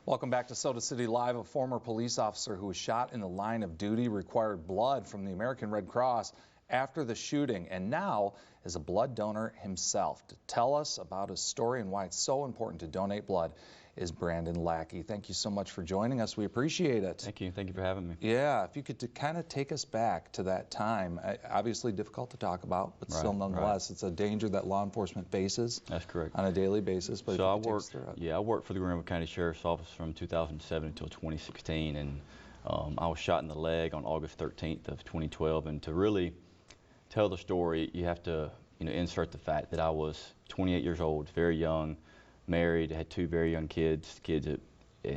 Welcome back to Soda City Live. A former police officer who was shot in the line of duty required blood from the American Red Cross after the shooting, and now is a blood donor himself. To tell us about his story and why it's so important to donate blood is Brandon Lackey. Thank you so much for joining us. We appreciate it. Thank you. Thank you for having me. Yeah, if you could kind of take us back to that time. Obviously difficult to talk about, but still nonetheless, it's a danger that law enforcement faces. That's correct. On a daily basis. But so I worked for the Greenville County Sheriff's Office from 2007 until 2016, and I was shot in the leg on August 13th of 2012. And to really tell the story, you have to insert the fact that I was 28 years old, very young, married, had two very young kids. Kids that,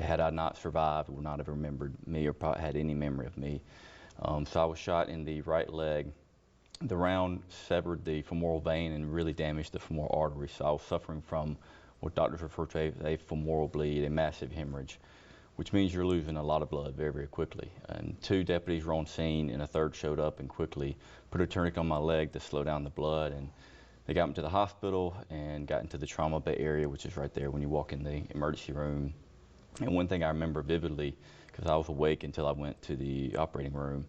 had I not survived, would not have remembered me or probably had any memory of me. So I was shot in the right leg. The round severed the femoral vein and really damaged the femoral artery. So I was suffering from what doctors refer to as a femoral bleed, a massive hemorrhage, which means you're losing a lot of blood very, very quickly. And two deputies were on scene, and a third showed up and quickly put a tourniquet on my leg to slow down the blood. And they got me to the hospital and got into the trauma bay area, which is right there when you walk in the emergency room. And one thing I remember vividly, because I was awake until I went to the operating room,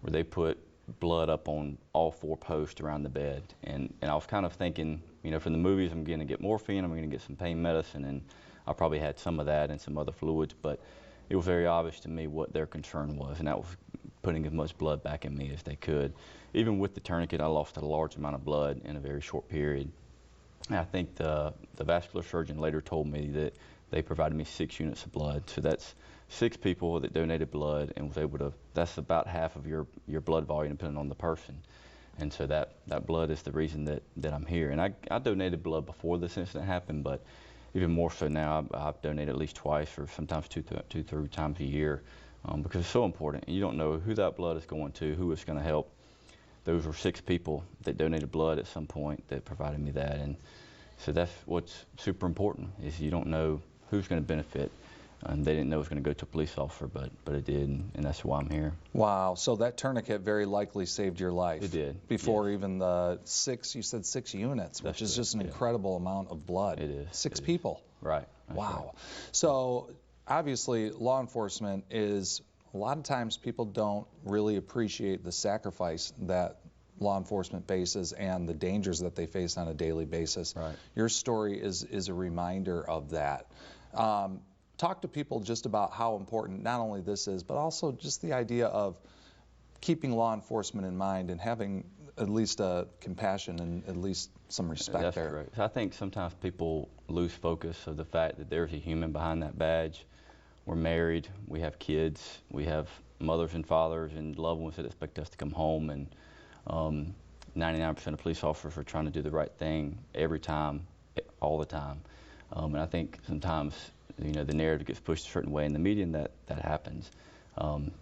where they put blood up on all four posts around the bed. And I was kind of thinking, from the movies, I'm going to get morphine, I'm going to get some pain medicine, and I probably had some of that and some other fluids, but it was very obvious to me what their concern was, and that was putting as much blood back in me as they could. Even with the tourniquet, I lost a large amount of blood in a very short period. And I think the vascular surgeon later told me that they provided me 6 units of blood. So that's 6 people that donated blood and was able to, that's about half of your blood volume depending on the person. And so that blood is the reason that I'm here. And I donated blood before this incident happened, but even more so now. I've donated at least twice or sometimes two, 3 times a year because it's so important. And you don't know who that blood is going to, who it's going to help. Those were 6 people that donated blood at some point that provided me that. And so that's what's super important, is you don't know who's going to benefit. And they didn't know it was going to go to a police officer, but it did, and that's why I'm here. Wow, so that tournament very likely saved your life. It did. Before even the 6, you said 6 units, which is just an incredible amount of blood. It is. 6 people. Right. Wow. Right. So obviously law enforcement is, a lot of times people don't really appreciate the sacrifice that law enforcement faces and the dangers that they face on a daily basis. Right. Your story is a reminder of that. Talk to people just about how important not only this is, but also just the idea of keeping law enforcement in mind and having at least a compassion and at least some respect. That's there. Correct. I think sometimes people lose focus of the fact that there's a human behind that badge. We're married, we have kids, we have mothers and fathers and loved ones that expect us to come home, and 99% of police officers are trying to do the right thing every time, all the time. And I think sometimes the narrative gets pushed a certain way in the media, and that happens.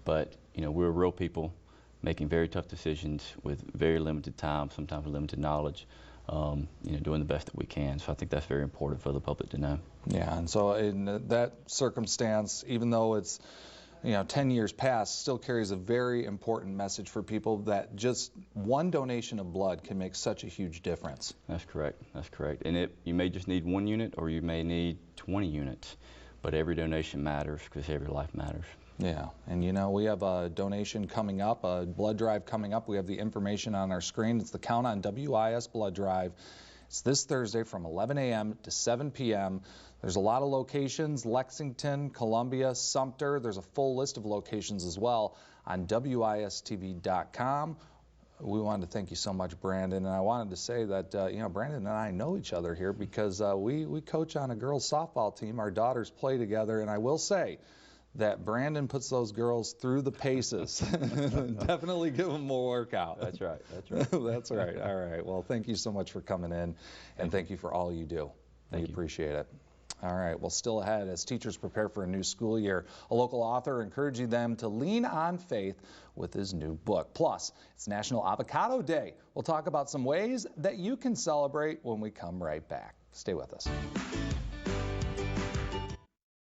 But we're real people making very tough decisions with very limited time, sometimes limited knowledge, doing the best that we can. So I think that's very important for the public to know. Yeah, and so in that circumstance, even though it's 10 years past, still carries a very important message for people that just one donation of blood can make such a huge difference. That's correct. That's correct. And you may just need 1 unit, or you may need 20 units, but every donation matters because every life matters. Yeah, and we have a donation coming up, a blood drive coming up. We have the information on our screen. It's the Count on WIS Blood Drive. It's this Thursday from 11 a.m. to 7 p.m. There's a lot of locations: Lexington, Columbia, Sumter. There's a full list of locations as well on WISTV.com. We wanted to thank you so much, Brandon, and I wanted to say that Brandon and I know each other here because we coach on a girls softball team. Our daughters play together, and I will say that Brandon puts those girls through the paces. Definitely give them more workout. That's right. That's right. That's right. All right. Well, thank you so much for coming in, and thank you for all you do. We appreciate it. All right. Well, still ahead, as teachers prepare for a new school year, a local author encouraging them to lean on faith with his new book. Plus, it's National Avocado Day. We'll talk about some ways that you can celebrate when we come right back. Stay with us.